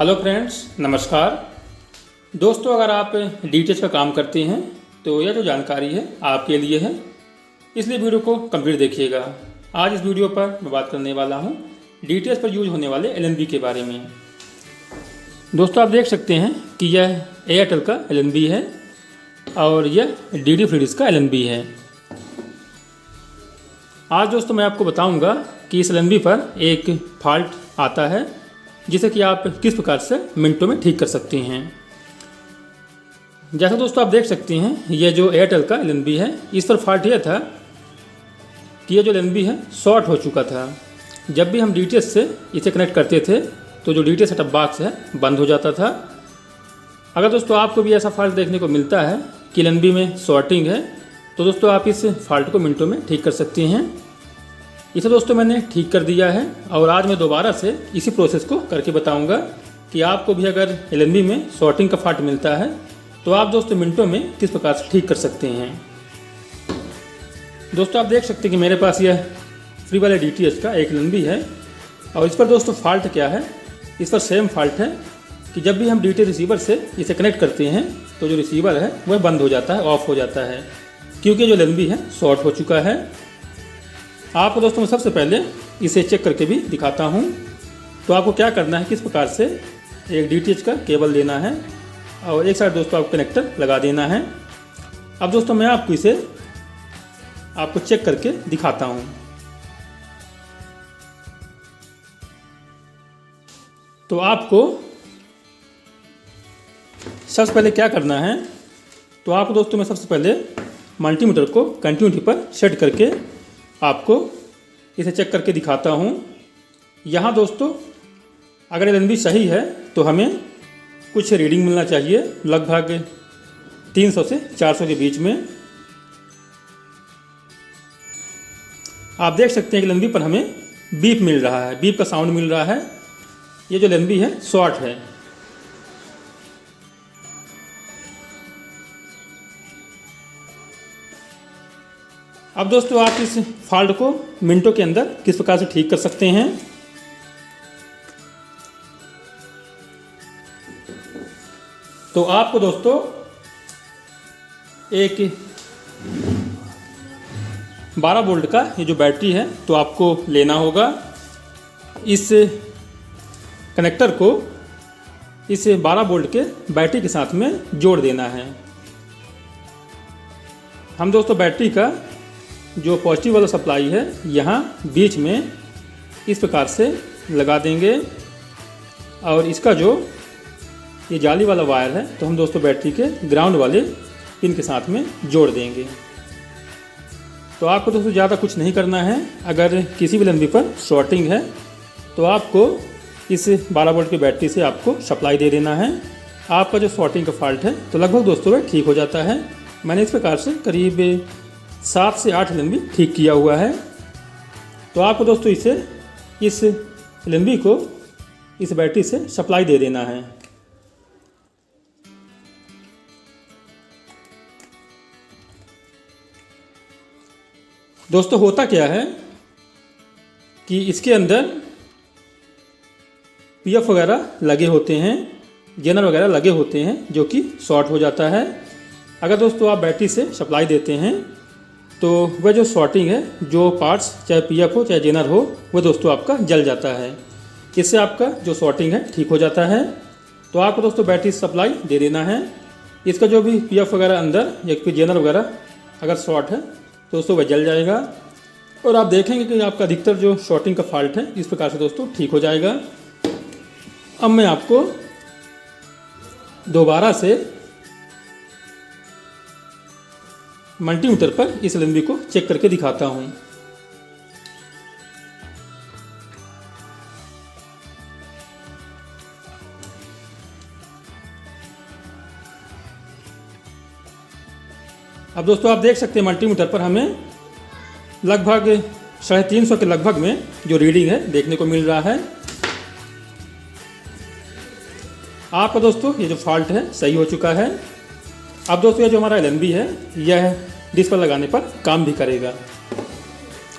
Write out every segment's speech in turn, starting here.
Hello friends, नमस्कार दोस्तों। अगर आप डीटीएच का काम करते हैं तो यह जो जानकारी है आपके लिए है, इसलिए वीडियो को कंप्लीट देखिएगा। आज इस वीडियो पर मैं बात करने वाला हूं डीटीएच पर यूज होने वाले एलएनबी के बारे में। दोस्तों, आप देख सकते हैं कि यह एयरटेल का एलएनबी है और यह डीडी फ्रीडिश का एलएनबी है। आज दोस्तों मैं आपको बताऊंगा कि इस एलएनबी पर एक फॉल्ट आता है जिसे कि आप किस प्रकार से मिनटों में ठीक कर सकते हैं। जैसा दोस्तों आप देख सकते हैं, यह जो एयरटेल का एलएनबी है, इस पर फॉल्ट यह था कि यह जो एलएनबी है शॉर्ट हो चुका था। जब भी हम डीटीएच से इसे कनेक्ट करते थे तो जो डीटीएच सेटअप बॉक्स है बंद हो जाता था। अगर दोस्तों आपको भी ऐसा फॉल्ट देखने को मिलता है कि एलएनबी में शॉर्टिंग है तो दोस्तों आप इस फॉल्ट को मिनटों में ठीक कर सकते हैं। इसे दोस्तों मैंने ठीक कर दिया है और आज मैं दोबारा से इसी प्रोसेस को करके बताऊंगा कि आपको भी अगर एलएनबी में शॉर्टिंग का फॉल्ट मिलता है तो आप दोस्तों मिनटों में किस प्रकार से ठीक कर सकते हैं। दोस्तों आप देख सकते हैं कि मेरे पास यह फ्री वाले डीटीएच का एक एलएनबी है और इस पर दोस्तों फॉल्ट क्या है, इस पर सेम फॉल्ट है कि जब भी हम डीटीएच रिसीवर से इसे कनेक्ट करते हैं तो जो रिसीवर है वह बंद हो जाता है, ऑफ हो जाता है, क्योंकि जो एलएनबी है शॉर्ट हो चुका है। आपको दोस्तों मैं सबसे पहले इसे चेक करके भी दिखाता हूं। तो आपको क्या करना है, किस प्रकार से एक डीटीएच का केबल लेना है और एक साइड दोस्तों आपको कनेक्टर लगा देना है। अब दोस्तों मैं आपको इसे चेक करके दिखाता हूं। तो आपको सबसे पहले क्या करना है, तो आपको दोस्तों मैं सबसे पहले मल्टीमीटर को कंटिन्यूटी पर सेट करके आपको इसे चेक करके दिखाता हूँ। यहाँ दोस्तों अगर एलएनबी सही है तो हमें कुछ रीडिंग मिलना चाहिए, लगभग 300 से 400 के बीच में। आप देख सकते हैं कि एलएनबी पर हमें बीप मिल रहा है, बीप का साउंड मिल रहा है। ये जो एलएनबी है शॉर्ट है। अब दोस्तों आप इस फॉल्ट को मिनटों के अंदर किस प्रकार से ठीक कर सकते हैं। तो आपको दोस्तों एक 12 वोल्ट का ये जो बैटरी है तो आपको लेना होगा। इस कनेक्टर को इस 12 वोल्ट के बैटरी के साथ में जोड़ देना है। हम दोस्तों बैटरी का जो पॉजिटिव वाला सप्लाई है यहाँ बीच में इस प्रकार से लगा देंगे और इसका जो ये जाली वाला वायर है तो हम दोस्तों बैटरी के ग्राउंड वाले पिन के साथ में जोड़ देंगे। तो आपको दोस्तों ज़्यादा कुछ नहीं करना है। अगर किसी भी एलएनबी पर शॉर्टिंग है तो आपको इस 12 वोल्ट की बैटरी से आपको सप्लाई दे देना है। आपका जो शॉर्टिंग का फॉल्ट है तो लगभग दोस्तों वह ठीक हो जाता है। मैंने इस प्रकार से करीब 7 से 8 एलएनबी ठीक किया हुआ है। तो आपको दोस्तों इस एलएनबी को इस बैटरी से सप्लाई दे देना है। दोस्तों होता क्या है कि इसके अंदर पीएफ वगैरह लगे होते हैं, जेनर वगैरह लगे होते हैं जो कि शॉर्ट हो जाता है। अगर दोस्तों आप बैटरी से सप्लाई देते हैं तो वह जो शॉर्टिंग है, जो पार्ट्स चाहे पीएफ हो चाहे जेनर हो, वह दोस्तों आपका जल जाता है। इससे आपका जो शॉर्टिंग है ठीक हो जाता है। तो आपको दोस्तों बैटरी सप्लाई दे देना है। इसका जो भी पीएफ वगैरह अंदर या फिर जेनर वगैरह अगर शॉर्ट है तो दोस्तों वह जल जाएगा और आप देखेंगे कि आपका अधिकतर जो शॉर्टिंग का फॉल्ट है इस प्रकार से दोस्तों ठीक हो जाएगा। अब मैं आपको दोबारा से मल्टीमीटर पर इस एलएनबी को चेक करके दिखाता हूं। अब दोस्तों आप देख सकते हैं मल्टीमीटर पर हमें लगभग 350 के लगभग में जो रीडिंग है देखने को मिल रहा है। आपका दोस्तों ये जो फॉल्ट है सही हो चुका है। अब दोस्तों ये जो हमारा एलएनबी है यह डिश पर लगाने पर काम भी करेगा।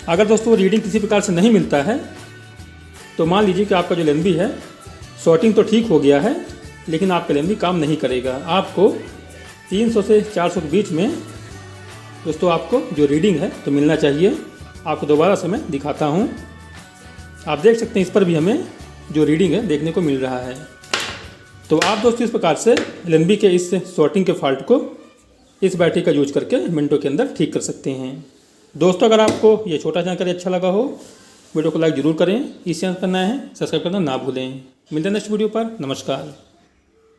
अगर दोस्तों रीडिंग किसी प्रकार से नहीं मिलता है तो मान लीजिए कि आपका जो एलएनबी है शॉर्टिंग तो ठीक हो गया है, लेकिन आपका LNB काम नहीं करेगा। आपको 300 से 400 के बीच में दोस्तों आपको जो रीडिंग है तो मिलना चाहिए। आपको दोबारा से मैं दिखाता हूँ, आप देख सकते हैं इस पर भी हमें जो रीडिंग है देखने को मिल रहा है। तो आप दोस्तों इस प्रकार से LNB के इस शॉर्टिंग के फॉल्ट को इस बैटरी का यूज करके मिनटों के अंदर ठीक कर सकते हैं। दोस्तों अगर आपको ये छोटा जानकारी अच्छा लगा हो, वीडियो को लाइक जरूर करें। इस चैनल पर नए हैं सब्सक्राइब करना ना भूलें। मिलते हैं नेक्स्ट वीडियो पर। नमस्कार।